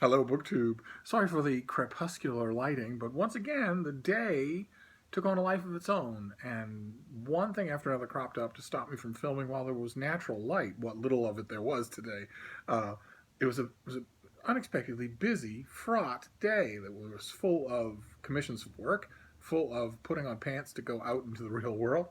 Hello, BookTube. Sorry for the crepuscular lighting, but once again, the day took on a life of its own, and one thing after another cropped up to stop me from filming while there was natural light, what little of it there was today. Uh, it was a unexpectedly busy, fraught day that was full of commissions of work, full of putting on pants to go out into the real world.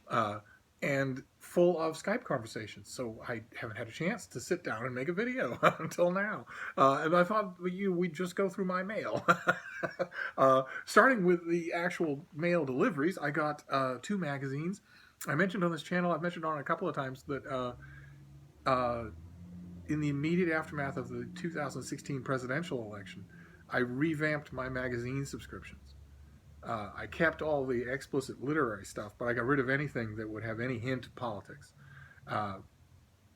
Uh, and full of Skype conversations. So I haven't had a chance to sit down and make a video until now. And I thought we'd just go through my mail. Starting with the actual mail deliveries, I got 2 magazines. I mentioned on this channel, I've mentioned on it a couple of times that in the immediate aftermath of the 2016 presidential election, I revamped my magazine subscriptions. I kept all the explicit literary stuff, but I got rid of anything that would have any hint of politics. Uh,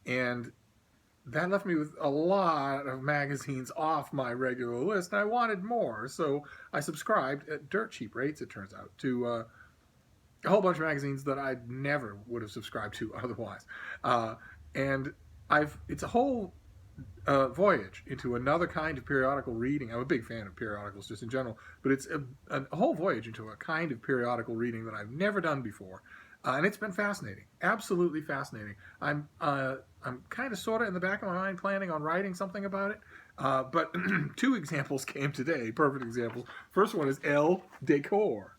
and that left me with a lot of magazines off my regular list, and I wanted more. So I subscribed at dirt cheap rates, it turns out, to a whole bunch of magazines that I never would have subscribed to otherwise. And it's a whole voyage into another kind of periodical reading. I'm a big fan of periodicals just in general, but it's a whole voyage into a kind of periodical reading that I've never done before. And it's been fascinating, absolutely fascinating. I'm kind of sort of in the back of my mind planning on writing something about it. But 2 examples came today, perfect examples. First one is Elle Decor,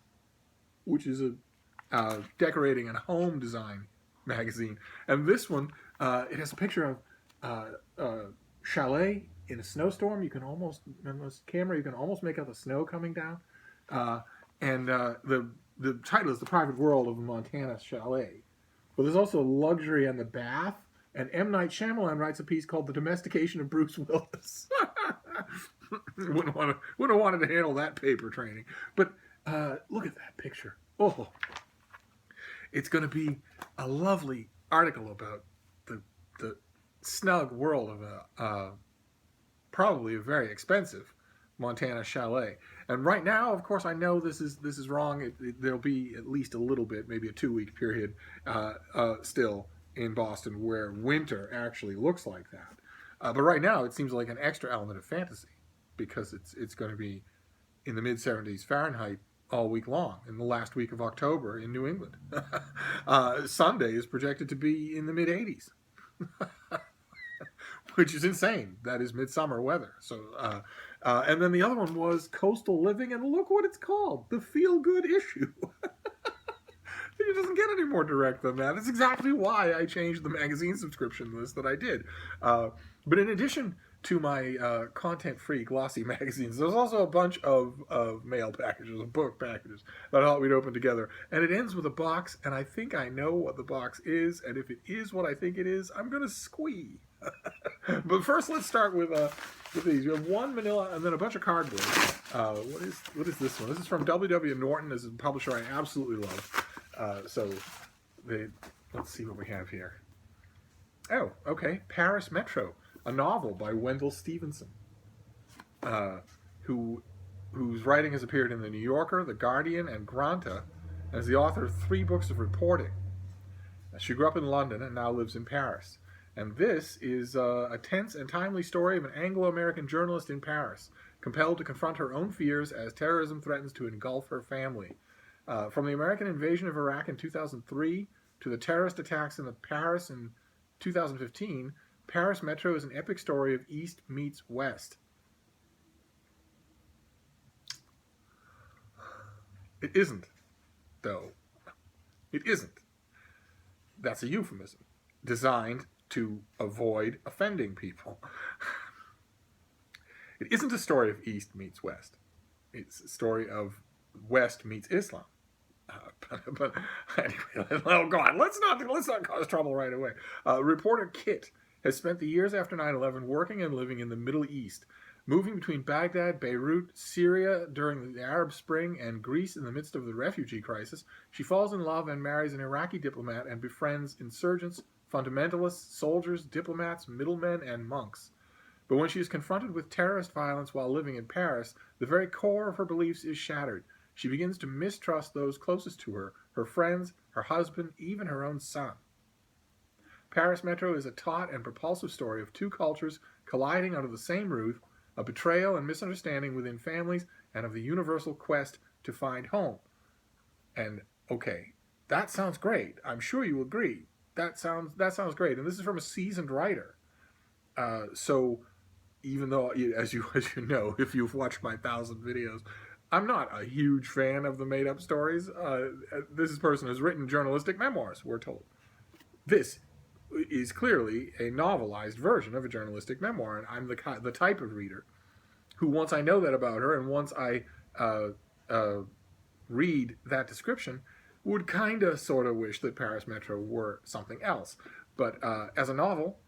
which is a decorating and home design magazine. And this one, it has a picture of chalet in a snowstorm. You can almost, on this camera, you can almost make out the snow coming down. And the title is The Private World of a Montana Chalet. But there's also luxury and the bath. And M. Night Shyamalan writes a piece called The Domestication of Bruce Willis. wouldn't have wanted to handle that paper training. But look at that picture. Oh, it's going to be a lovely article about the snug world of a probably a very expensive Montana chalet. And right now, of course, I know this is wrong. There'll be at least a little bit, maybe a 2-week period, still in Boston where winter actually looks like that. But right now, it seems like an extra element of fantasy because it's going to be in the mid-70s Fahrenheit all week long in the last week of October in New England. Sunday is projected to be in the mid-80s. Which is insane. That is midsummer weather. So, and then the other one was Coastal Living, and look what it's called, The Feel Good Issue. It doesn't get any more direct than that. It's exactly why I changed the magazine subscription list that I did. But in addition to my content-free glossy magazines, there's also a bunch of mail packages, of book packages that I thought we'd open together. And it ends with a box, and I think I know what the box is, and if it is what I think it is, I'm going to squee. But first, let's start with these. You have one manila and then a bunch of cardboard. What is this one? This is from W.W. Norton. This is a publisher I absolutely love. Let's see what we have here. Oh, okay. Paris Metro, a novel by Wendell Stevenson, whose writing has appeared in The New Yorker, The Guardian, and Granta, and is the author of 3 books of reporting. She grew up in London and now lives in Paris. And this is a tense and timely story of an Anglo-American journalist in Paris, compelled to confront her own fears as terrorism threatens to engulf her family. From the American invasion of Iraq in 2003 to the terrorist attacks in Paris in 2015, Paris Metro is an epic story of East meets West. It isn't, though. It isn't. That's a euphemism, designed to avoid offending people. It isn't a story of East meets West. It's a story of West meets Islam. But anyway, oh God, let's not cause trouble right away. Reporter Kit has spent the years after 9/11 working and living in the Middle East, moving between Baghdad, Beirut, Syria during the Arab Spring, and Greece in the midst of the refugee crisis. She falls in love and marries an Iraqi diplomat and befriends insurgents, fundamentalists, soldiers, diplomats, middlemen, and monks. But when she is confronted with terrorist violence while living in Paris, the very core of her beliefs is shattered. She begins to mistrust those closest to her, her friends, her husband, even her own son. Paris Metro is a taut and propulsive story of 2 cultures colliding under the same roof, a betrayal and misunderstanding within families, and of the universal quest to find home. And okay, that sounds great. I'm sure you agree. That sounds great. And this is from a seasoned writer. So even though, as you know, if you've watched my 1,000 videos, I'm not a huge fan of the made up stories. This person has written journalistic memoirs, we're told. This is clearly a novelized version of a journalistic memoir, and I'm the type of reader who, once I know that about her and once I read that description, would kind of sort of wish that Paris Metro were something else. But as a novel,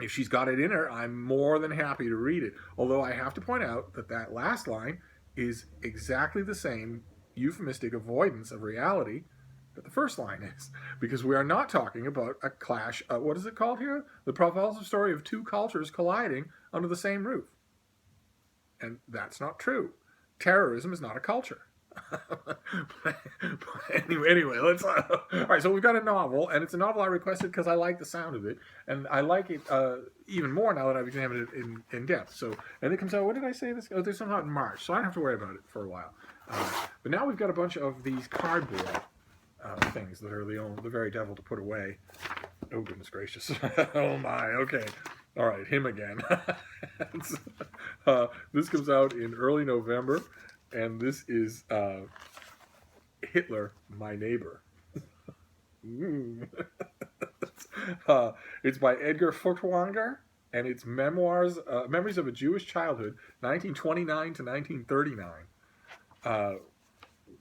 if she's got it in her, I'm more than happy to read it. Although I have to point out that that last line is exactly the same euphemistic avoidance of reality that the first line is. Because we are not talking about a clash, what is it called here? The propulsive story of two cultures colliding under the same roof. And that's not true. Terrorism is not a culture. anyway, let's. All right, so we've got a novel, and it's a novel I requested because I like the sound of it, and I like it even more now that I've examined it in depth. So, and it comes out. What did I say? This? Oh, this comes out in March, so I don't have to worry about it for a while. But now we've got a bunch of these cardboard things that are the very devil to put away. Oh goodness gracious! Oh my. Okay. All right, him again. This comes out in early November. And this is Hitler, My Neighbor. It's by Edgar Furtwängler, and it's Memoirs, Memories of a Jewish Childhood, 1929 to 1939.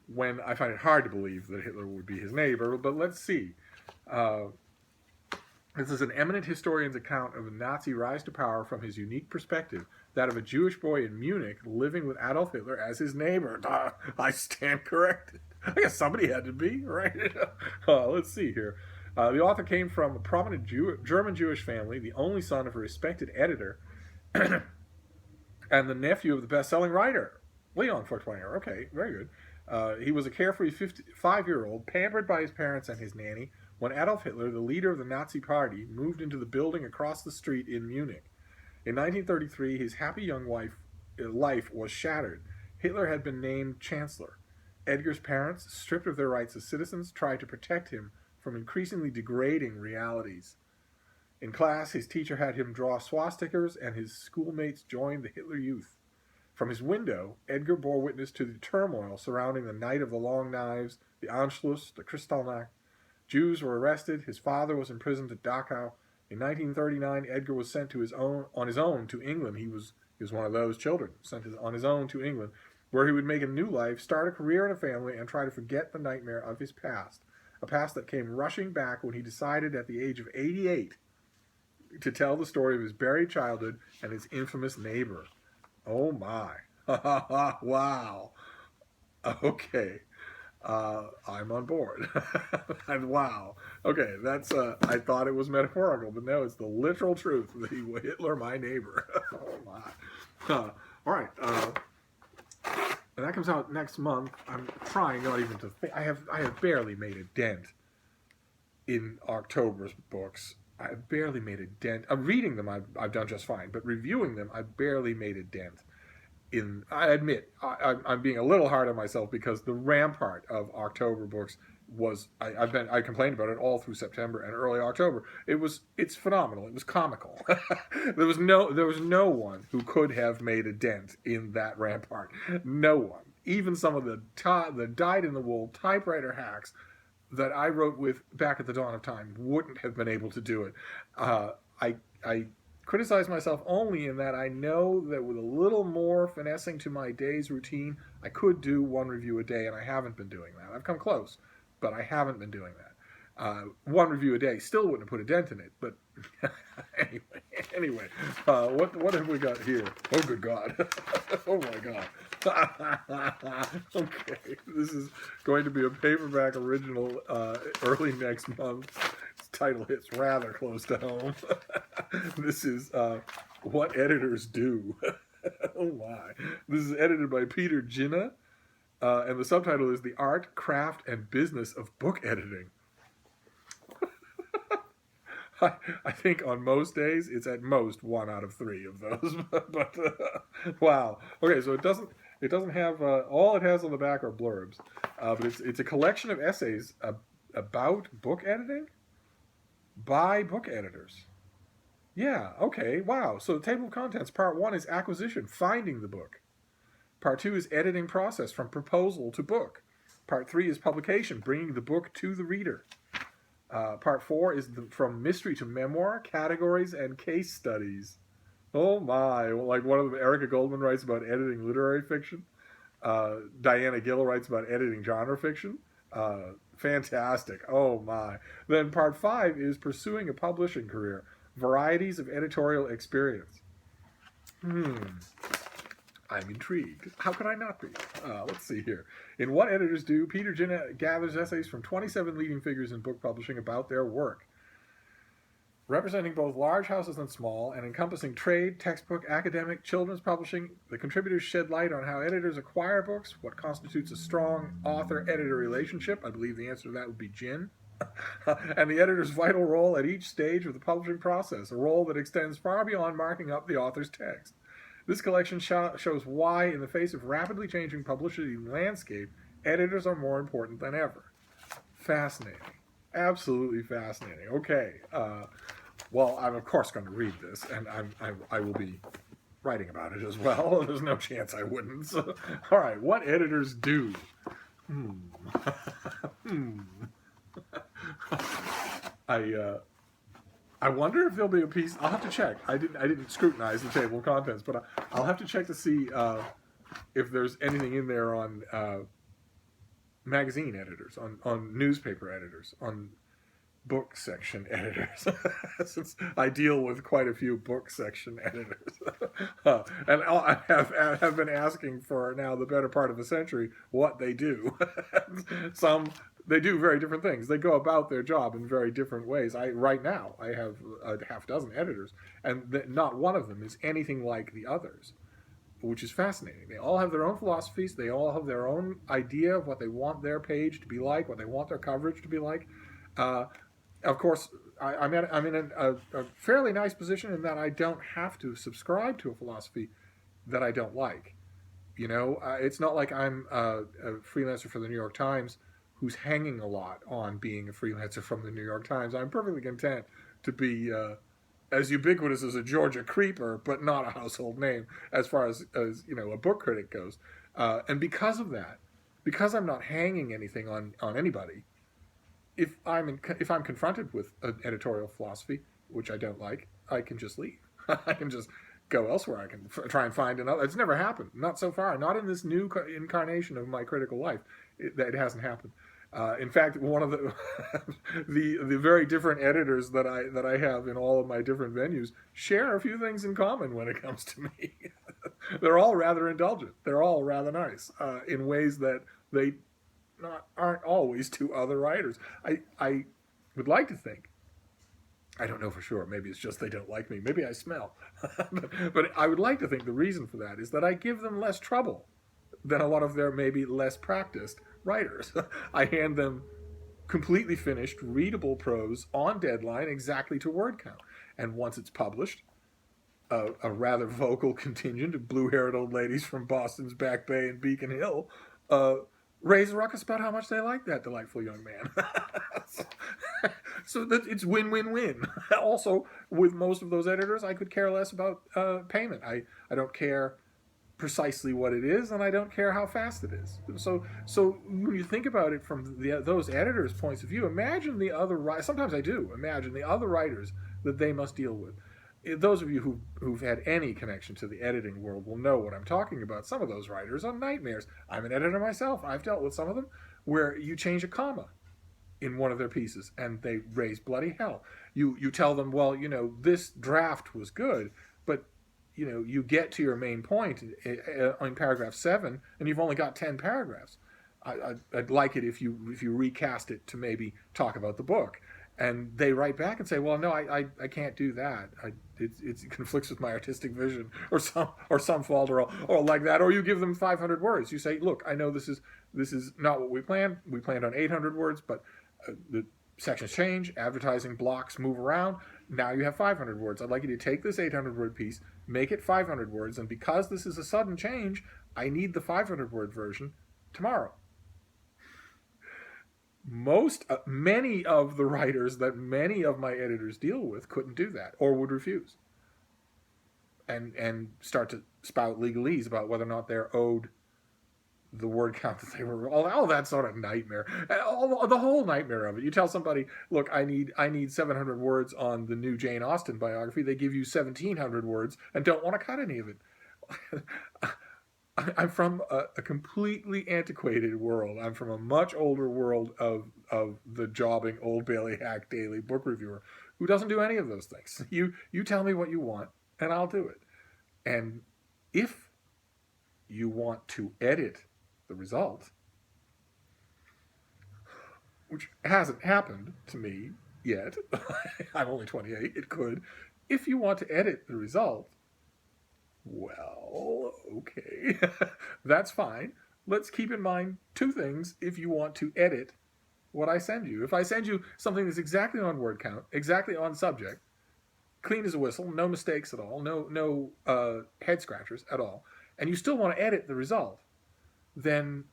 When I find it hard to believe that Hitler would be his neighbor, but let's see. This is an eminent historian's account of a Nazi rise to power from his unique perspective, that of a Jewish boy in Munich living with Adolf Hitler as his neighbor. I stand corrected. I guess somebody had to be, right? Let's see here. The author came from a prominent German Jewish family, the only son of a respected editor, and the nephew of the best-selling writer, Leon Furtwängler. Okay, very good. He was a carefree 5-year-old, pampered by his parents and his nanny, when Adolf Hitler, the leader of the Nazi Party, moved into the building across the street in Munich. In 1933, his happy young life was shattered. Hitler had been named Chancellor. Edgar's parents, stripped of their rights as citizens, tried to protect him from increasingly degrading realities. In class, his teacher had him draw swastikas, and his schoolmates joined the Hitler Youth. From his window, Edgar bore witness to the turmoil surrounding the Night of the Long Knives, the Anschluss, the Kristallnacht. Jews were arrested. His father was imprisoned at Dachau. In 1939, Edgar was sent on his own to England. He was one of those children sent on his own to England, where he would make a new life, start a career and a family, and try to forget the nightmare of his past. A past that came rushing back when he decided at the age of 88 to tell the story of his buried childhood and his infamous neighbor. Oh my. Wow. Okay. I'm on board. And wow. Okay, that's I thought it was metaphorical, but no, it's the literal truth. Hitler, my neighbor. Oh my. All right. And that comes out next month. I'm trying not even to think. I have barely made a dent in October's books. I've barely made a dent. Reading them, I've done just fine, but reviewing them, I've barely made a dent. I admit, I'm being a little hard on myself because the rampart of October books was I complained about it all through September and early October. It's phenomenal. It was comical. there was no one who could have made a dent in that rampart. No one. Even some of the dyed-in-the-wool typewriter hacks that I wrote with back at the dawn of time wouldn't have been able to do it. I criticize myself only in that I know that with a little more finessing to my day's routine, I could do one review a day, and I haven't been doing that. I've come close, but I haven't been doing that. One review a day still wouldn't have put a dent in it, but anyway, what have we got here? Oh, good God. Oh, my God. Okay, this is going to be a paperback original early next month. Title hits rather close to home. This is What Editors Do. Oh my. This is edited by Peter Ginna, and the subtitle is The Art, Craft, and Business of Book Editing. I think on most days it's at most 1 out of 3 of those. But wow. Okay, so it doesn't have all it has on the back are blurbs, but it's a collection of essays about book editing by book editors. Yeah. Okay. Wow. So the table of contents, part one is acquisition, finding the book. Part two is editing process from proposal to book. Part three is publication, bringing the book to the reader. Part four is from mystery to memoir, categories, and case studies. Oh my! Like one of them, Erica Goldman writes about editing literary fiction. Diana Gill writes about editing genre fiction. Fantastic! Oh my! Then part five is pursuing a publishing career. Varieties of editorial experience. I'm intrigued. How could I not be? Let's see here. In What Editors Do, Peter Ginnett gathers essays from 27 leading figures in book publishing about their work. Representing both large houses and small, and encompassing trade, textbook, academic, children's publishing, the contributors shed light on how editors acquire books, what constitutes a strong author-editor relationship. I believe the answer to that would be gin. And the editor's vital role at each stage of the publishing process, a role that extends far beyond marking up the author's text. This collection shows why, in the face of rapidly changing publishing landscape, editors are more important than ever. Fascinating. Absolutely fascinating. Okay. Well, I'm of course going to read this, and I will be writing about it as well. There's no chance I wouldn't. So, all right. What editors do? I wonder if there'll be a piece. I'll have to check. I didn't scrutinize the table of contents, but I'll have to check to see if there's anything in there on magazine editors, on newspaper editors, on book section editors, since I deal with quite a few book section editors, and I have been asking for now the better part of a century what they do. They do very different things. They go about their job in very different ways. Right now I have a half dozen editors, and not one of them is anything like the others, which is fascinating. They all have their own philosophies. They all have their own idea of what they want their page to be like, what they want their coverage to be like. Of course, I'm in a fairly nice position in that I don't have to subscribe to a philosophy that I don't like. You know, it's not like I'm a freelancer for the New York Times who's hanging a lot on being a freelancer from the New York Times. I'm perfectly content to be as ubiquitous as a Georgia Creeper, but not a household name as far as you know, a book critic goes. And because of that, because I'm not hanging anything on anybody, if I'm confronted with an editorial philosophy which I don't like, I can just leave. I can just go elsewhere. I can try and find another. It's never happened. Not so far. Not in this new incarnation of my critical life. It hasn't happened. In fact, one of the the very different editors that I have in all of my different venues share a few things in common when it comes to me. They're all rather indulgent. They're all rather nice in ways that they aren't always to other writers. I would like to think. I don't know for sure. Maybe it's just they don't like me. Maybe I smell. But I would like to think the reason for that is that I give them less trouble than a lot of their maybe less practiced writers. I hand them completely finished, readable prose on deadline, exactly to word count. And once it's published, a rather vocal contingent of blue-haired old ladies from Boston's Back Bay and Beacon Hill raise a ruckus about how much they like that delightful young man. So that it's win-win-win. Also, with most of those editors, I could care less about payment. I don't care precisely what it is, and I don't care how fast it is. So when you think about it from those editors' points of view, imagine the other. Sometimes I do imagine the other writers that they must deal with. Those of you who've had any connection to the editing world will know what I'm talking about. Some of those writers are nightmares. I'm an editor myself. I've dealt with some of them where you change a comma in one of their pieces and they raise bloody hell. You tell them, well, you know, this draft was good, but you know, you get to your main point in paragraph 7 and you've only got 10 paragraphs. I'd like it if you recast it to maybe talk about the book. And they write back and say, well, no, I can't do that. It conflicts with my artistic vision or some fault or like that. Or you give them 500 words. You say, look, I know this is not what we planned. We planned on 800 words, but sections change, advertising blocks move around. Now you have 500 words. I'd like you to take this 800 word piece, make it 500 words, and because this is a sudden change, I need the 500 word version tomorrow. Many of the writers that many of my editors deal with couldn't do that or would refuse and start to spout legalese about whether or not they're owed the word count that they were, all that sort of nightmare, the whole nightmare of it. You tell somebody, look, I need 700 words on the new Jane Austen biography. They give you 1,700 words and don't want to cut any of it. I'm from a completely antiquated world. I'm from a much older world of the jobbing Old Bailey hack daily book reviewer who doesn't do any of those things. You tell me what you want and I'll do it. And if you want to edit the result, which hasn't happened to me yet, I'm only 28, it could. If you want to edit the result, well, okay, that's fine. Let's keep in mind two things if you want to edit what I send you. If I send you something that's exactly on word count, exactly on subject, clean as a whistle, no mistakes at all, no head scratchers at all, and you still want to edit the result, then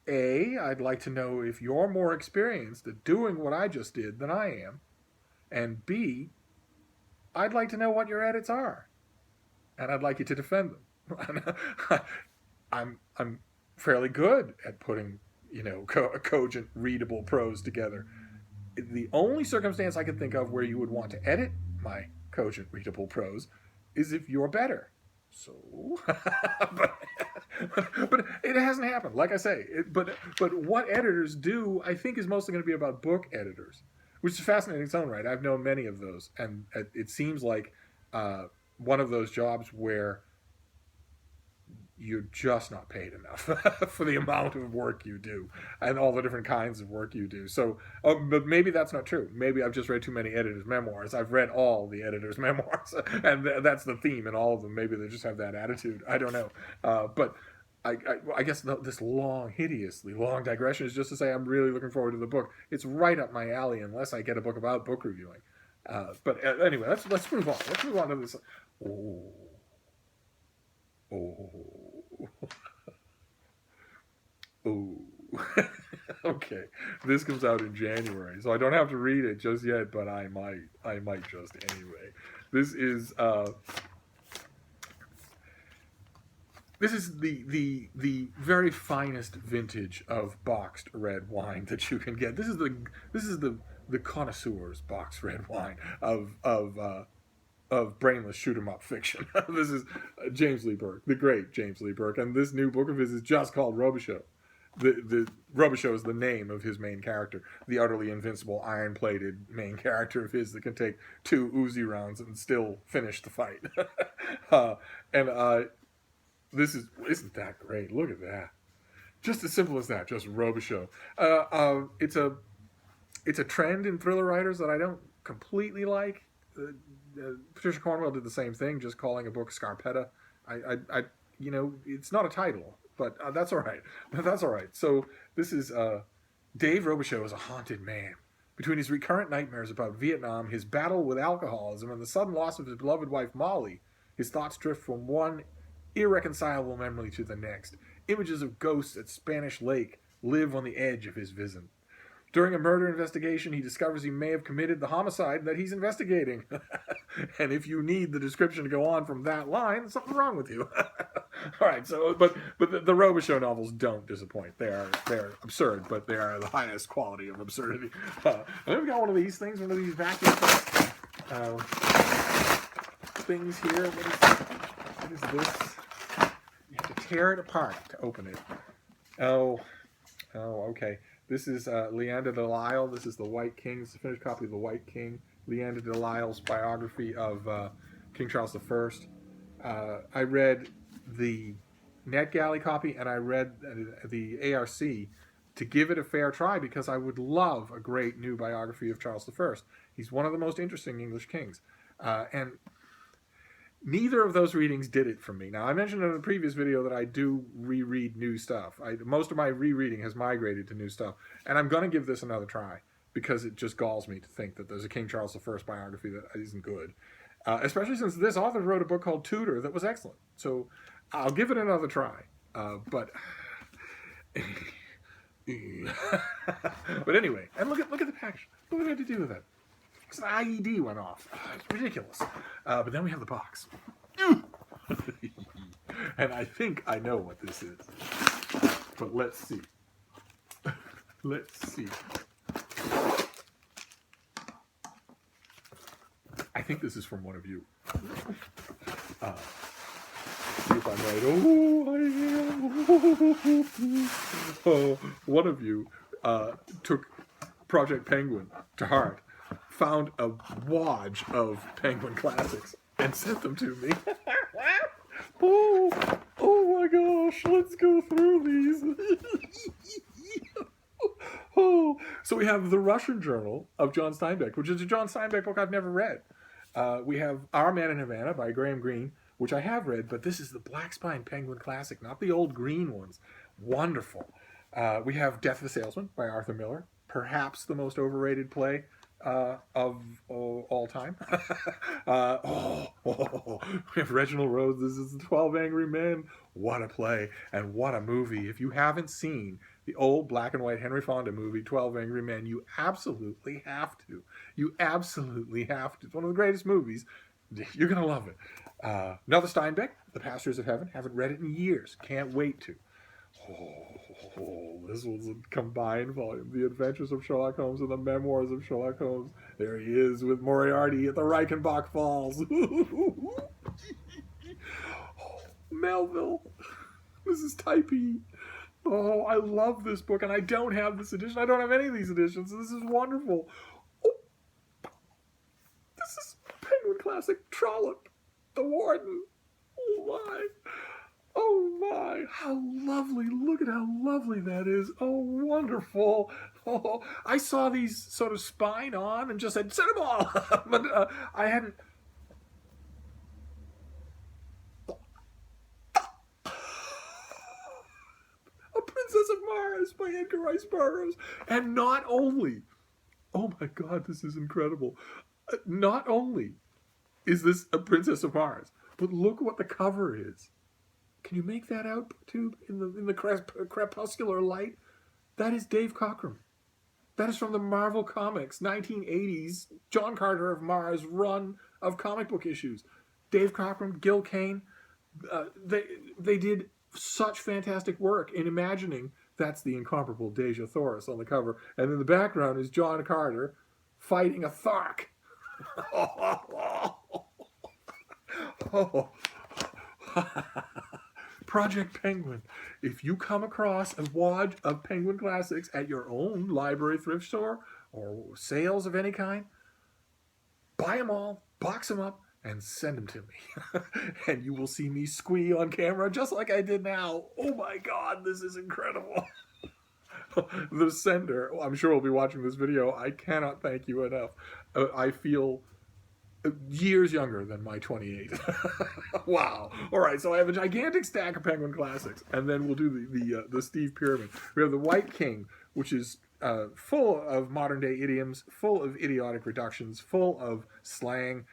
A, I'd like to know if you're more experienced at doing what I just did than I am, and B, I'd like to know what your edits are. And I'd like you to defend them. I'm fairly good at putting, cogent, readable prose together. The only circumstance I could think of where you would want to edit my cogent, readable prose is if you're better. So, but it hasn't happened. Like I say, but what editors do, I think, is mostly going to be about book editors, which is fascinating in its own right. I've known many of those, and it seems like one of those jobs where you're just not paid enough for the amount of work you do and all the different kinds of work you do. So, but maybe that's not true. Maybe I've just read too many editors' memoirs. I've read all the editors' memoirs, and that's the theme in all of them. Maybe they just have that attitude. I don't know. But I guess this hideously long digression is just to say I'm really looking forward to the book. It's right up my alley unless I get a book about book reviewing. But anyway, let's move on. Let's move on to this. Oh. Okay. This comes out in January, so I don't have to read it just yet, but I might just anyway. This is the very finest vintage of boxed red wine that you can get. This is the connoisseur's boxed red wine of brainless shoot 'em up fiction. This is James Lee Burke, the great James Lee Burke, and this new book of his is just called Robichaux. The Robichaux is the name of his main character, the utterly invincible, iron-plated main character of his that can take 2 Uzi rounds and still finish the fight. This isn't that great? Look at that. Just as simple as that, just Robichaux. It's a trend in thriller writers that I don't completely like. Patricia Cornwell did the same thing, just calling a book Scarpetta. It's not a title, but that's all right. That's all right. So this is Dave Robichaux is a haunted man. Between his recurrent nightmares about Vietnam, his battle with alcoholism, and the sudden loss of his beloved wife Molly, his thoughts drift from one irreconcilable memory to the next. Images of ghosts at Spanish Lake live on the edge of his vision. During a murder investigation, he discovers he may have committed the homicide that he's investigating. And if you need the description to go on from that line, there's something wrong with you. All right, so but the Robichaux novels don't disappoint. They're absurd, but they are the highest quality of absurdity. I've got one of these things, one of these vacuum things here. What is this? You have to tear it apart to open it. Oh, okay. This is Leander de Lisle. This is The White King. It's a finished copy of The White King. Leander de Lisle's biography of King Charles I. I read the NetGalley copy and I read the ARC to give it a fair try because I would love a great new biography of Charles I. He's one of the most interesting English kings. And neither of those readings did it for me. Now, I mentioned in a previous video that I do reread new stuff. Most of my rereading has migrated to new stuff. And I'm going to give this another try because it just galls me to think that there's a King Charles I biography that isn't good. Especially since this author wrote a book called Tudor that was excellent. So I'll give it another try. But but anyway, and look at the package. What are we going to do with it? Because an IED went off. It's ridiculous. But then we have the box. And I think I know what this is. But let's see. Let's see. I think this is from one of you. See if I'm right. Oh, one of you took Project Penguin to heart, found a wad of Penguin classics, and sent them to me. Oh my gosh, let's go through these. So we have The Russian Journal of John Steinbeck, which is a John Steinbeck book I've never read. We have Our Man in Havana by Graham Greene, which I have read, but this is the Black Spine Penguin Classic, not the old green ones. Wonderful. We have Death of a Salesman by Arthur Miller, perhaps the most overrated play of all time. We have Reginald Rhodes. This is the 12 Angry Men. What a play and what a movie. If you haven't seen the old black and white Henry Fonda movie, 12 Angry Men, you absolutely have to. You absolutely have to. It's one of the greatest movies. You're going to love it. Another Steinbeck, The Pastures of Heaven. Haven't read it in years. Can't wait to. This was a combined volume. The Adventures of Sherlock Holmes and the Memoirs of Sherlock Holmes. There he is with Moriarty at the Reichenbach Falls. Melville. This is typey. Oh, I love this book, and I don't have this edition. I don't have any of these editions. This is wonderful. Oh, this is Penguin Classic Trollope, the Warden. Oh, my. Oh, my. How lovely. Look at how lovely that is. Oh, wonderful. Oh, I saw these sort of spine on and just said, send them all. But I hadn't... Princess of Mars by Edgar Rice Burroughs. And not only, oh my God, this is incredible. Not only is this a Princess of Mars, but look what the cover is. Can you make that out, Tube, in the crepuscular light? That is Dave Cockrum. That is from the Marvel Comics 1980s John Carter of Mars run of comic book issues. Dave Cockrum, Gil Kane, they did such fantastic work in imagining that's the incomparable Dejah Thoris on the cover, and in the background is John Carter fighting a Thark. Project Penguin. If you come across a wad of Penguin Classics at your own library, thrift store, or sales of any kind, buy them all, box them up, and send them to me. And you will see me squee on camera just like I did now. Oh my God, this is incredible. The sender, I'm sure will be watching this video. I cannot thank you enough. I feel years younger than my 28. Wow. All right, so I have a gigantic stack of Penguin Classics, and then we'll do the Steve Pyramid. We have the White King, which is full of modern day idioms, full of idiotic reductions, full of slang,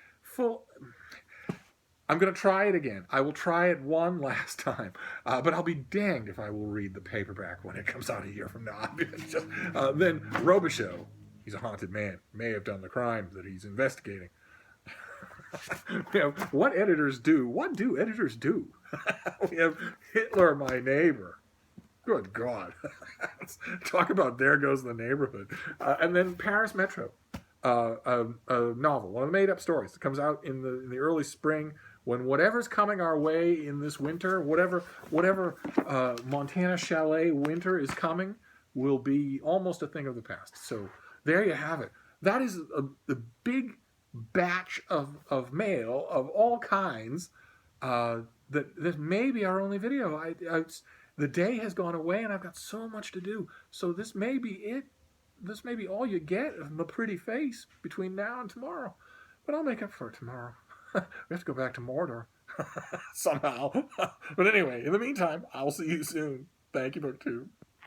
I'm going to try it again. I will try it one last time, but I'll be danged if I will read the paperback when it comes out a year from now. Then Robichaux, he's a haunted man, may have done the crime that he's investigating. We have What Editors Do. What do editors do? We have Hitler, My Neighbor. Good God. Talk about There Goes the Neighborhood. And then Paris Metro. A novel, one of the made-up stories that comes out in the early spring when whatever's coming our way in this winter, whatever Montana Chalet winter is coming, will be almost a thing of the past. So there you have it. That is a big batch of mail of all kinds that may be our only video. The day has gone away and I've got so much to do. So this may be it. This may be all you get of my pretty face between now and tomorrow. But I'll make up for it tomorrow. We have to go back to Mordor. Somehow. But anyway, in the meantime, I'll see you soon. Thank you, BookTube.